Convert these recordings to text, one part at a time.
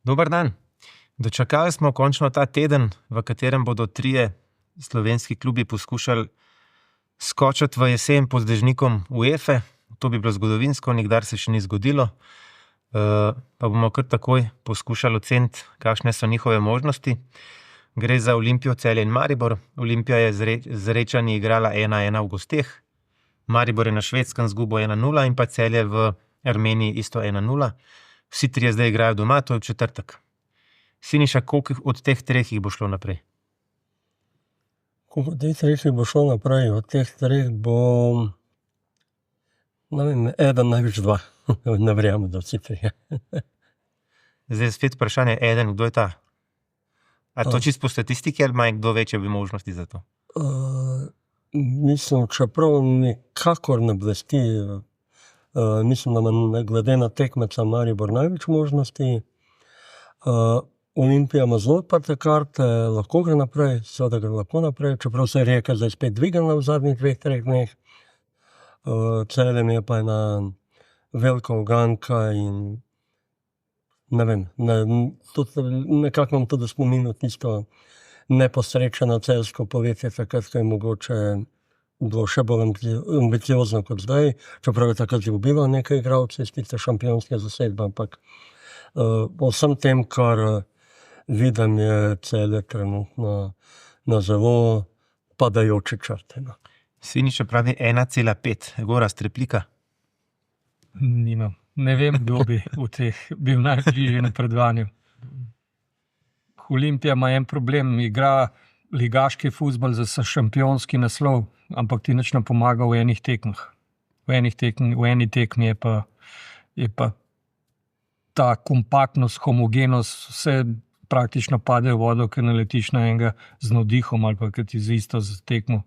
Dober dan. Dočakali smo končno ta teden, v katerem bodo trije slovenski klubi poskušali skočiti v jesen pod dežnikom UEFA. To bi bilo zgodovinsko, nikdar se še ni zgodilo. Pa bomo kar takoj poskušali oceniti, kakšne so njihove možnosti. Gre za Olimpijo, Celje in Maribor. Olimpija je z Rečani igrala 1-1 v gosteh. Maribor je na Švedskem izgubil 1-0 in pa Celje v Armeniji isto 1-0. Vsi trije zdaj igrajo doma, to je v četrtek. Siniša, koliko od teh treh jih bo šlo naprej? Koliko od teh treh jih bo šlo naprej? Od teh treh bo, ne vem, eden, največ dva. Ne verjamem, da vsi trije. Zdaj je spet vprašanje, eden, kdo je ta? A to čisto po statistiki ali ima kdo večje možnosti za to? Mislim, čeprav nikakor ne blesti, mislim, da ima glede na tekmeca Maribor največ možnosti. Olimpija ima zelo odprte karte, lahko gre naprej, seveda gre lahko naprej, čeprav se je Rijeka zdaj spet dvignila v zadnjih 2-3 dneh. Celje mi je pa ena velika uganka in ne vem, nekako imam tudi spominu tisto neposrečeno celjsko poletje, takrat, ko je mogoče bilo še bolj ambiciozno kot zdaj, čeprav je takrat izgubilo nekaj igralcev iz tiste šampionske zasedbe, ampak po vsem tem, kar vidim, je Celje trenutno na zelo padajoči črti. Siniša pravi 1,5. Gorazd, replika? Nimam. Ne vem, kdo bi v teh bil najbližje na predvanju. Olimpija ima en problem, igra ligaški fuzbal za šampionski naslov, ampak ti nič ne pomaga v enih tekmah. V eni tekmi je pa ta kompaktnost, homogenost, vse praktično pade v vodo, ker naletiš na enega z navdihom ali pa ker ti z isto tekmo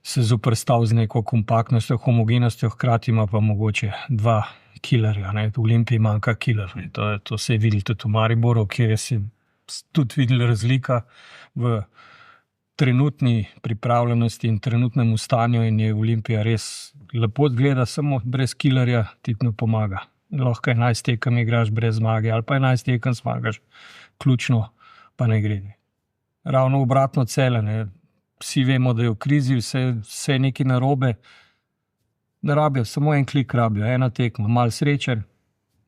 se zoprstav z neko kompaktnostjo, homogenostjo, hkrati ima pa mogoče dva killerja. V Olimpiji manjka killer. To se je videli tudi v Mariboru, kjer je tudi videli razlika v trenutni pripravljenosti in trenutnem stanju in je Olimpija res lepo gleda, samo brez killerja ti ne pomaga. Lahko 11 tekem igraš brez zmage ali pa 11 tekem zmagaš, ključno pa ne gre. Ravno obratno Celje, vsi vemo, da je v krizi, vse nekaj narobe, ne rabijo, samo en klik rabijo, ena tekma, malo srečen,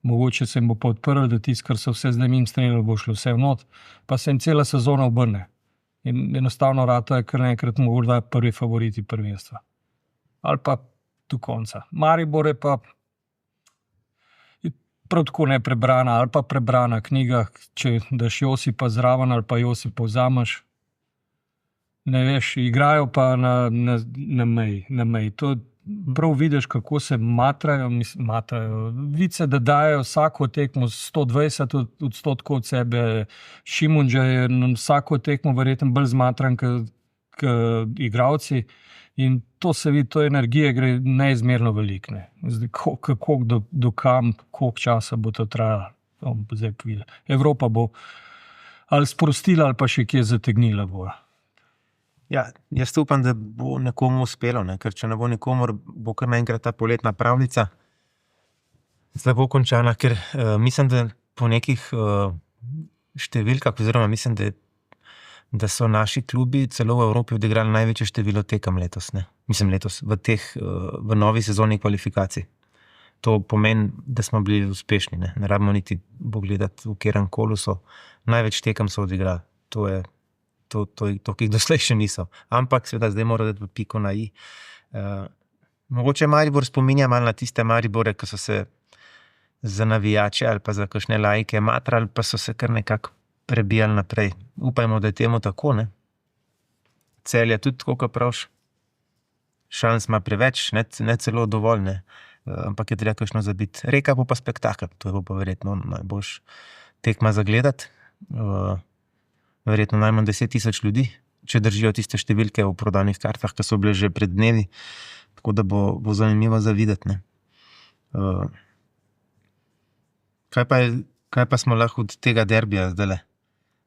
mogoče se jim bo pa odprl, da tisto, kar so vse zdaj njim strelili, bo šlo vse v not, pa se jim cela sezona obrne. In enostavno rato je kar naenkrat morda prvi favoriti prvenstva. Ali pa do konca. Maribor je pa prav tako neprebrana ali pa prebrana knjiga, če daš Josipa zraven ali pa Josipa vzameš. Ne veš, igrajo pa na meji. To prav vidiš, kako se matrajo. Vice, da dajo vsako tekmo 120% od sebe. Šimunđa je na vsako tekmo verjetno bolj zmatran kot igralci. In to se vidi, to energije gre neizmerno veliko. Kako do kam, koliko časa bo to trajalo. Evropa bo ali sprostila ali pa še kje zategnila bo. Ja, jaz upam, da bo nekomu uspelo, ker če ne bo nikomor, bo kar naenkrat ta poletna pravljica slabo končana, ker mislim, da po nekih številkah, oziroma mislim, da so naši klubi celo v Evropi odigrali največje število tekem letos. Mislim letos, v novi sezoni kvalifikacij. To pomeni, da smo bili uspešni. Ne rabimo niti pogledati, v katerem kolu so. Največ tekem so odigrali. To, ki jih doslej še niso. Ampak seveda zdaj mora dati piko na i. Mogoče Maribor spominja malo na tiste Maribore, ki so se za navijače ali pa za kakšne laike matrali, pa so se kar nekako prebijali naprej. Upajmo, da je temu tako. Celje tudi, tako kot praviš, šans ima preveč, ne celo dovolj, ampak je treba kakšno zabiti. Reka bo pa spektakel, to je pa verjetno najboljš tekma za gledati. Verjetno najmanj 10,000 ljudi, če držijo tiste številke v prodanih kartah, ki so bile že pred dnevi, tako da bo zanimivo za videti. Kaj pa smo lahko od tega derbija zdajle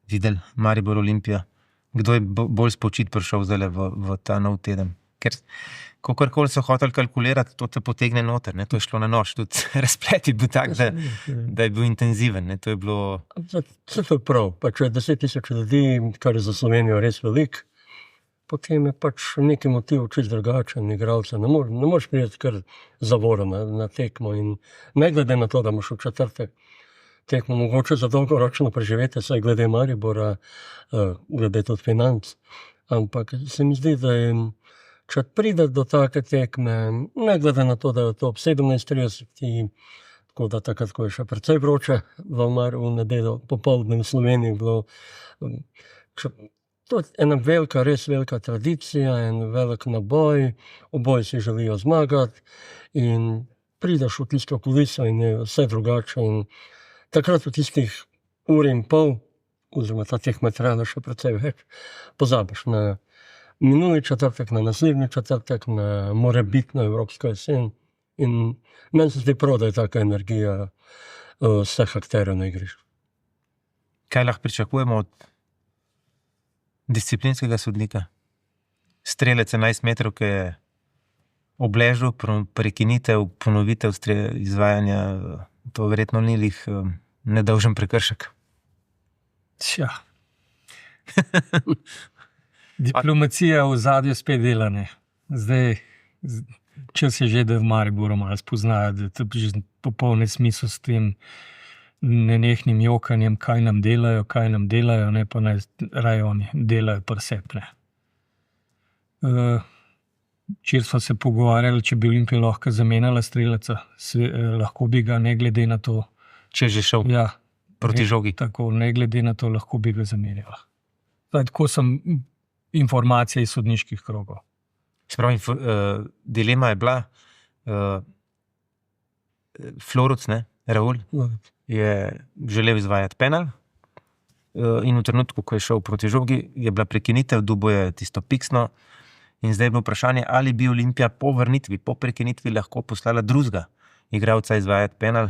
videli, Maribor Olimpija? Kdo je bolj spočit prišel zdajle v ta nov teden? ker kakorkoli so hoteli kalkulirati, to te potegne noter, ne? To je šlo na noč, tudi razplet je bil tak, da je bil intenziven, ne? To je bilo... Vse to je prav, pač je 10,000 ljudi, kar je za Slovenijo res velik, potem je pač neki motiv čist drugačen, igralca, ne moreš priti kar zavoro na tekmo in ne glede na to, da imaš v četrtek tekmo mogoče za dolgoročno preživetje, saj glede Maribora, glede tudi financ, ampak se mi zdi, da je če pride do take tekme, ne glede na to, da je to ob 17:30, tako da takrat, ko je še precej vroče, v nedeljo popoldne v Sloveniji bilo, to je ena velika, res velika tradicija, en velik naboj, oboji si želijo zmagati in prideš v tisto kuliso in je vse drugače in takrat v tistih ur in pol, oziroma ta teh materialov še precej več, pozabiš na minuli četrtek, na naslednji četrtek, na morebitno evropsko jesen in meni se zdi prav, da je taka energija vseh akterjev na igrišču. Kaj lahko pričakujemo od disciplinskega sodnika? Strelec 11 metrov, ki je obležal, prekinitev, ponovitev izvajanja, to verjetno ni lih nedolžen prekršek. Tja. Diplomacija v ozadju spet dela, ne. Zdaj, čas je že, da v Mariboru malo spoznajo, da to je že popolni smisel s tem nenehnim jokanjem, kaj nam delajo, ne pa naj raje oni delajo presep, ne. Včeraj smo se pogovarjali, če bi Olimpija lahko zamenjala strelca, lahko bi ga, ne glede na to. Če že šel proti žogi. Tako, ne glede na to, lahko bi ga zamenjala. Tako sem informacije iz sodniških krogov. Spravi, dilema je bila, Floruc, ne, Raul, je želel izvajati penal in v trenutku, ko je šel proti žogi, je bila prekinitev, Dubo je tisto piksno in zdaj je bilo vprašanje, ali bi Olimpija po vrnitvi, po prekinitvi lahko poslala drugega igralca izvajati penal,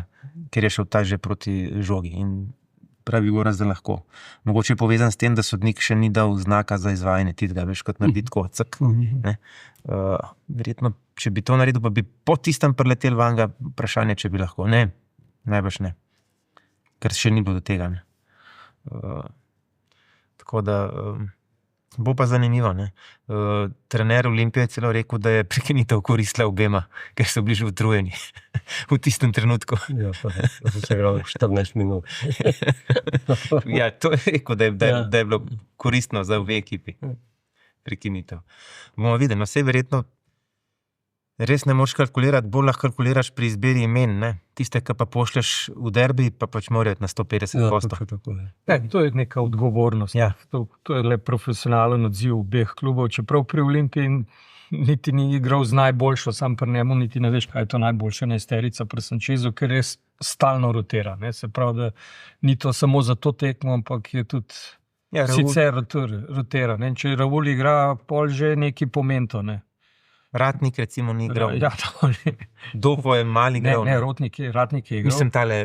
ker je šel ta že proti žogi in pravi Gorazd, da lahko. Mogoče je povezan s tem, da sodnik še ni dal znaka za izvajanje tistega, veš, kot naredi tako, cak. Verjetno, če bi to naredil, pa bi po tistem preletel vanga, vprašanje, če bi lahko. Ne, najbrž ne. Ker še ni bilo do tega. Ne. Tako da, bo pa zanimivo. Ne. Trener Olimpije je celo rekel, da je prekinitev koristila obema, ker so bili že utrujeni v tistem trenutku. Ja, pa so se igrali 14 minut. Ja, to je rekel, da je bilo koristno za obe ekipi. Prekinitev. Bomo videli, no, vse verjetno res ne moreš kalkulirati, bolj lahko kalkuliraš pri izbiri imen, ne? Tiste, ki pa pošlješ v derbi, pa pač morajo na 150%. To je neka odgovornost. Ja. To je le profesionalen odziv obeh klubov, čeprav pri Olimpiji niti ni igral z najboljšo, sam pri njemu niti ne veš, kaj je to najboljša enajsterica pri Sanchezu, ker res stalno rotira. Ne? Se pravi, da ni to samo za to tekmo, ampak je tudi sicer rotira. Ne? Če Raul igra, pol že neki pomen to, ne. Ratnik recimo ni igral. Ja, to ni. Dofo je mali igral. Ne, Ratnik je igral. Mislim tale,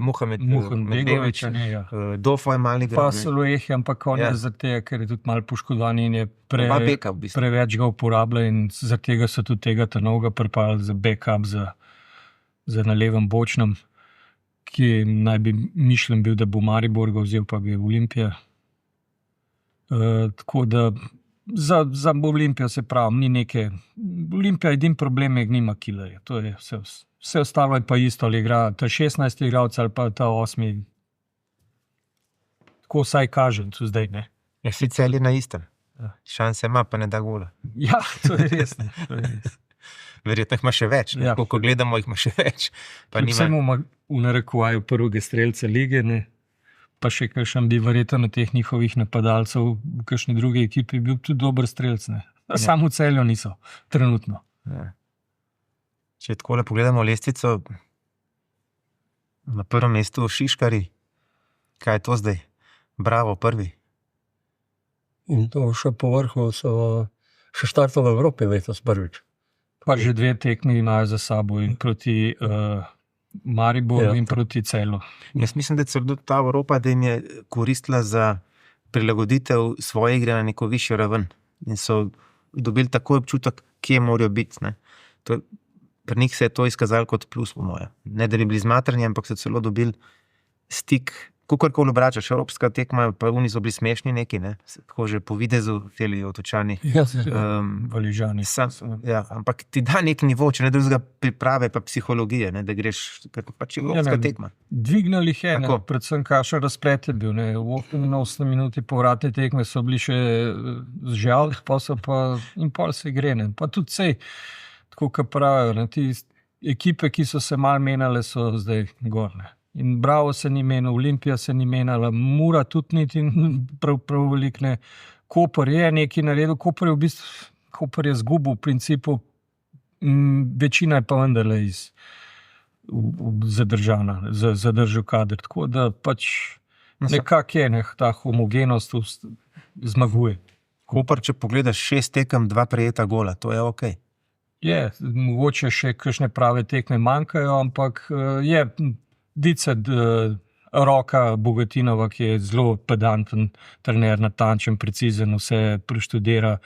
Muhamed Begović, ne, ja. Dofo je mali igral. Pa Solueh, ampak on je zaradi tega, ker je tudi malo poškodovan in je backup, v bistvu. Preveč ga uporablja in zaradi tega so tudi tega Trnovega pripali za backup za na levem bočnem, ki naj bi mišljen bil, da bo Maribor ga vzel, pa ga je Olimpija. Tako da za Olimpijo se pravi, ni neke... Olimpija edin problem je, nima killerja. To je vse ostalo je pa isto, ali igra ta 16 igralec ali pa ta 8. Tako vsaj kaže, tu zdaj, ne. Ja, sicer je na istem. Šanse ima, pa ne da gola. Ja, to je res, ne. To je res. Verjetno jih ima še več. Ja. Ko gledamo, jih ima še več. Vsemu v narekovaju prvega strelca lige, ne. Pa še kakšen bi verjetno na teh njihovih napadalcev v kakšni drugi ekipi bil tudi dober strelc, ne. Samo v Celju niso, trenutno. Ja. Če takole pogledamo lestvico, na prvem mestu Šiškari, kaj je to zdaj? Bravo, prvi. In to še po vrhu so še štartali v Evropi letos prvič. Pa že 2 tekmi imajo za sabo in proti Mariboru in proti Celju. Jaz mislim, da celo ta Evropa, da jim je koristila za prilagoditev svoje igre na neko višjo raven. In so dobili takoj občutek, kje morajo biti. Ne. Pri njih se je to izkazalo kot plus, po moje. Ne, da bi bili zmatrani, ampak so celo dobili stik, kakorkoli obračaš, evropska tekma, pa oni so bili smešni neki, ne, tako že po videzu, teli Otočani. Valižani. Ja, ampak ti da nek nivo, če ne drugega priprave, pa psihologije, ne, da greš, ker pač je evropska tekma. Dvignali jih je, Tako. predvsem kakšen razplet je bil. Ne. V 8 minuti povratne tekme so bili še žal, pa so pa in pol se gre. Ne. Pa tudi sej, tako kot pravijo, ne, ti ekipe, ki so se malo menjale, so zdaj gor. Ne. In Bravo se ni menil, Olimpija se ni menjala, Mura tudi niti prav veliko ne. Koper je nekaj naredil, Koper je zgubil v principu, večina je pa vendarle zadržana, zadržal kader. Tako da pač nekako je, ne, ta homogenost zmaguje. Koper, če pogledaš 6 tekem, 2 prejeta gola, to je okej. Je, mogoče še kakšne prave tekme manjkajo, ampak je Dice Roka Bogatinova, ki je zelo pedanten trener, natančen, precizen, vse preštudira,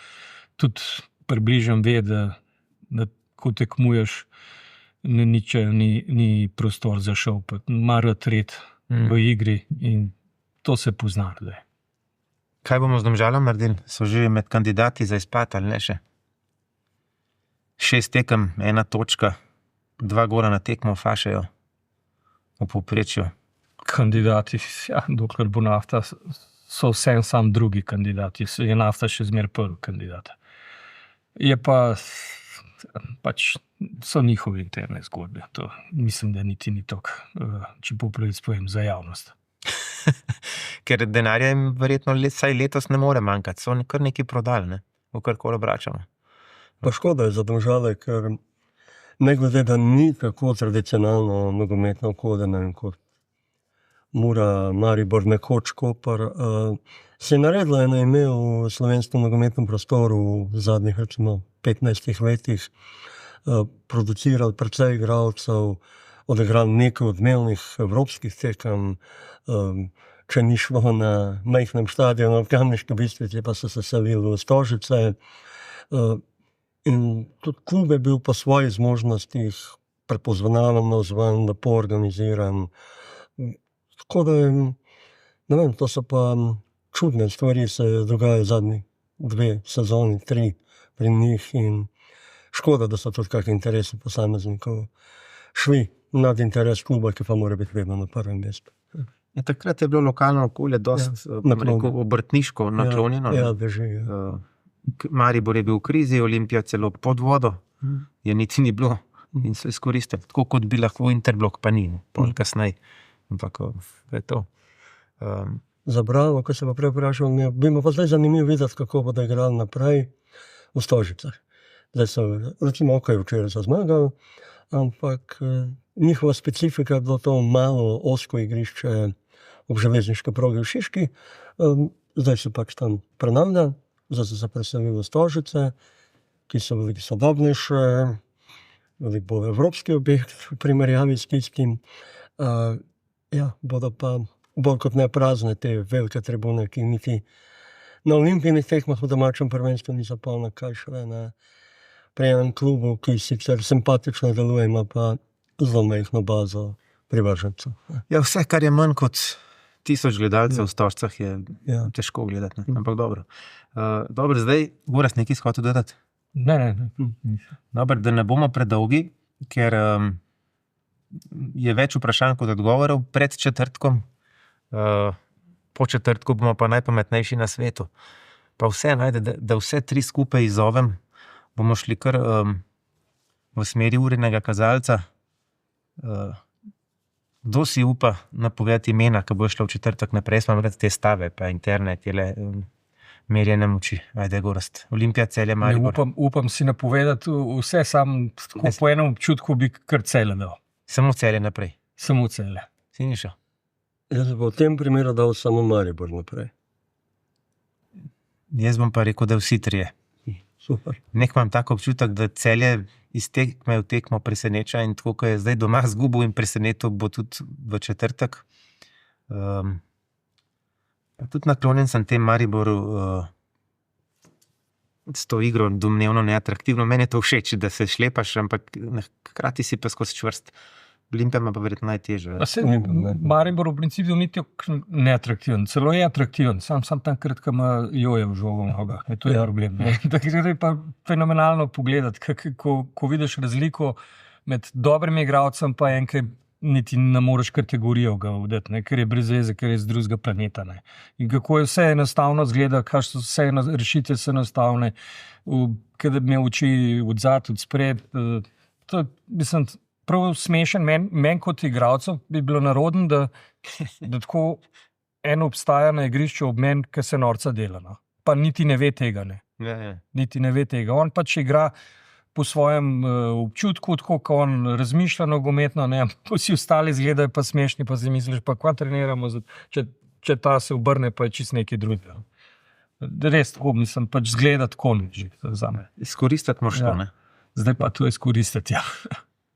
tudi približno ve, da ko tekmuješ, ni prostor za šov, ima rad red v igri in to se pozna. Kaj bomo z Domžalom naredili? So že med kandidati za izpad ali ne še? 6 tekem, 1 točka, 2 gola na tekmo fašejo v povprečju. Kandidati, ja, dokler bo Nafta, so vsem sam drugi kandidati, je Nafta še zmeraj prvi kandidat. Je pa, pač so njihove interne zgodbe, to mislim, da niti ni toliko, če popravic povem, za javnost. Ker denarja jim verjetno saj letos ne more manjkati, so kar nekaj prodali, ne, v karkoli obračamo. Pa škoda je za Domžale, ker ne glede, da ni tako tradicionalno nogometno okolje, ne vem, kot Mura, Maribor, nekoč Koper, se je naredilo eno ime v slovenskem nogometnem prostoru v zadnjih, recimo, 15 letih, produciral precej igralcev, odigral nekaj odmevnih evropskih tekem, če ni šlo na majhnem stadionu v Kamniški Bistrici, pa so se selili v Stožice. In tudi klub je bil po svojih zmožnostih prepoznaven, navzven, lepo organiziran. Tako da, ne vem, to so pa čudne stvari, se dogajajo zadnji 2 sezoni, 3 pri njih in škoda, da so tudi kakšni interesi posameznikov šli nad interes kluba, ki pa mora biti vedno na prvem mestu. Ja, takrat je bilo lokalno okolje dosti obrtniško naklonjeno. Ja, drži. Maribor je bil v krizi, Olimpija celo pod vodo, je niti ni bilo in so izkoristili, tako kot bi lahko Interblok, pa ni, pol kasneje. Ampak je to. Za Bravo, ko se pa prej vprašal, bi me pa zdaj zanimivo videti, kako bodo igrali naprej v Stožicah. Zdaj so, recimo, včeraj so zmagali, ampak njihova specifika je bilo to malo ozko igrišče ob železniški progi v Šiški. Zdaj so pač tam prenavljali, zdaj so se preselili v Stožice, ki so veliko sodobnejše, veliko bolj evropski objekt v primerjavi s tistim. Ja, bodo pa bolj kot ne prazne te velike tribune, ki niti na olimpijnih tekmah v domačem prvenstvu niso polne, kaj šele na pri enem klubu, ki sicer simpatično deluje, ima pa zelo majhno bazo privržencev. Ja, vse, kar je manj kot 1000 gledalcev v Stožicah, je težko gledati, ne? Ampak dobro. Dobro, zdaj, Gorazd, nekaj hotel dodati? Ne. Dobro, da ne bomo predolgi, ker je več vprašanj kot odgovorov pred četrtkom. Po četrtku bomo pa najpametnejši na svetu. Pa vse najde, da vse 3 skupaj izzovem, bomo šli kar v smeri urnega kazalca. Kdo si upa napovedati imena, ki bo šlo v četrtek naprej, smo imeli te stave, pa internet, merjene moči. Ajde, Gorazd. Olimpija, Celje, Maribor. Upam si napovedati vse, sam tako po enem občutku bi kar Celje dal. Samo Celje naprej. Samo Celje. Siniša? Jaz bi v tem primeru dal samo Maribor naprej. Jaz bom pa rekel, da vsi 3. Super. Nek imam tako občutek, da Celje iz tekme v tekmo preseneča in tako, ko je zdaj doma zgubil in presenetil, bo tudi v četrtek. Tudi naklonjen sem tem Mariboru s to igro domnevno neatraktivno. Meni je to všeč, da se šlepaš, ampak hkrati si pa skozi čvrst. Olimpija ima pa verjetno najtežje. Maribor v principu ni tako neatraktiven, celo je atraktiven, sam takrat, ko ima Joje v žogo v nogah, to je problem. Tako je pa fenomenalno pogledati, ko vidiš razliko med dobrim igralcem pa enkaj niti ne moreš kategorijo ga vdeti, ker je brez veze, ker je z drugega planeta. Ne. In kako je vse enostavno zgleda, kaj so vse rešitve so enostavne, kada me oči odzad, odspred. To je, mislim, prav smešen. Meni kot igralcev bi bilo narodno, da tako eno obstaja na igrišču ob meni, ki se norca dela. No. Pa niti ne ve tega. Ne. Ja. Niti ne ve tega. On pač igra po svojem občutku, tako kot on razmišlja nogometno, ne, vsi ostali izgledajo pa smešni, pa si misliš, pa kva treniramo, če ta se obrne, pa je čist nekaj drugega. Res tako, mislim, pač zgleda tako že za me. Izkoristiti moraš to, ne? Zdaj pa to izkoristiti, ja.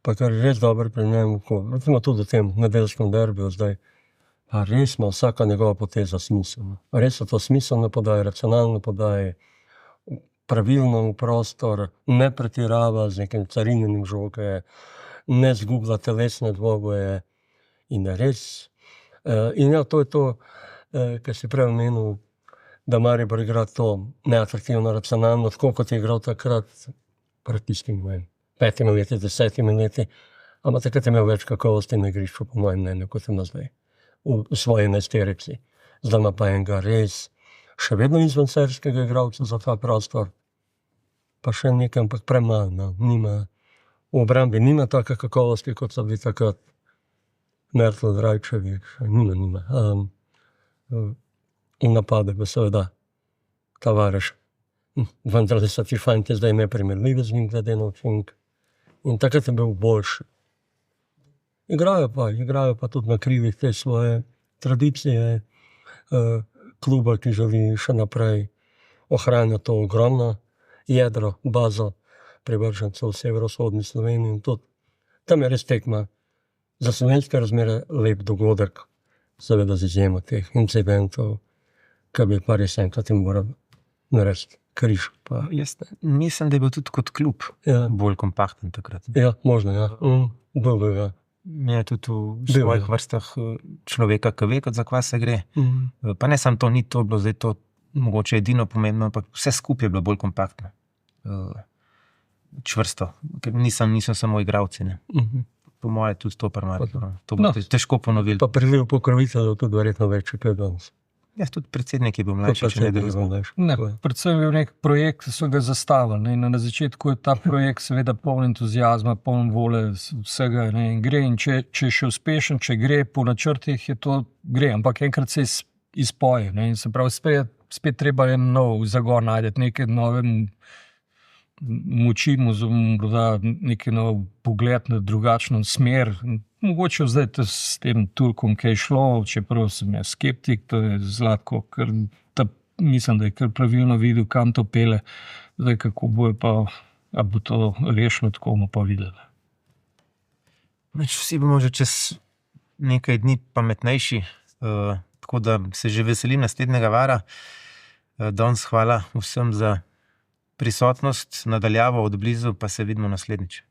Pa kar je res dobro pri njem, recimo tudi v tem nedeljskem derbiju zdaj, pa res ima vsaka njegova poteza smisel. Res so to smiselne podaje, racionalne podaje, pravilno v prostor, ne pretirava z nekim carinjenim žoge, ne zgublja telesne dvoboje in res. In ja, to je to, kar si prej omenil, da Maribor igra to neatraktivno, racionalno, tako kot je igral takrat pred tistim 5 leti, 10 leti, ampak takrat je imel več kakovosti na igrišču, po mojem mnenju, kot ima zdaj, v svoji enajsterici. Zdaj ima pa enega res še vedno izvenserskega igralca za ta prostor, pa še nekaj, ampak premalo, nima, v obrambi nima take kakovosti, kot so bili takrat Mertl, Rajčević, nima. V napade pa seveda Tavares. Vendar so ti fanti zdaj neprimerljivi z njim glede na učink. In takrat je bil boljši. Igrajo pa tudi na krivih te svoje tradicije, kluba, ki želi še naprej ohranjati to ogromno jedro, bazo privržencev v severovzhodni Sloveniji. In tudi tam je res tekma za slovenske razmere lep dogodek, seveda z izjemo teh incidentov, ki bi pa res enkrat jim moral narediti križ. Jaz mislim, da je bil tudi kot klub bolj kompakten takrat. Ja, možno, ja. Ja. Je tudi v svojih vrstah človeka, ki ve, za kva se gre. Pa ne samo to, ni to bilo zdaj to mogoče edino pomembno, ampak vse skupaj je bilo bolj kompaktno. Čvrsto, ker niso samo igralci. Po moje tudi to primarno. To bo težko ponovili. Pa priliv pokroviteljev tudi verjetno več, kot je danes. Ja, tudi predsednik je bil mlajši, če ne drugega. Predvsem je bil nek projekt, ki so ga zastavili. Na začetku je ta projekt seveda poln entuzijazma, poln vole vsega. In gre, in če je še uspešen, če gre po načrtih, je to gre. Ampak enkrat se izpoje. In se pravi, spet treba en nov zagon najdeti, neke nove moči, neki nov pogled na drugačno smer. Mogoče zdaj s tem Turkom, ki je šlo, čeprav sem jaz skeptik, to je Zlatko, ker mislim, da je kar pravilno videl, kam to pele. Zdaj, kako bojo pa, a bo to rešilo, tako bomo pa videli. Vsi bomo že čez nekaj dni pametnejši, tako da se že veselim naslednjega vara. Danes hvala vsem za prisotnost, nadaljavo od blizu, pa se vidimo naslednjič.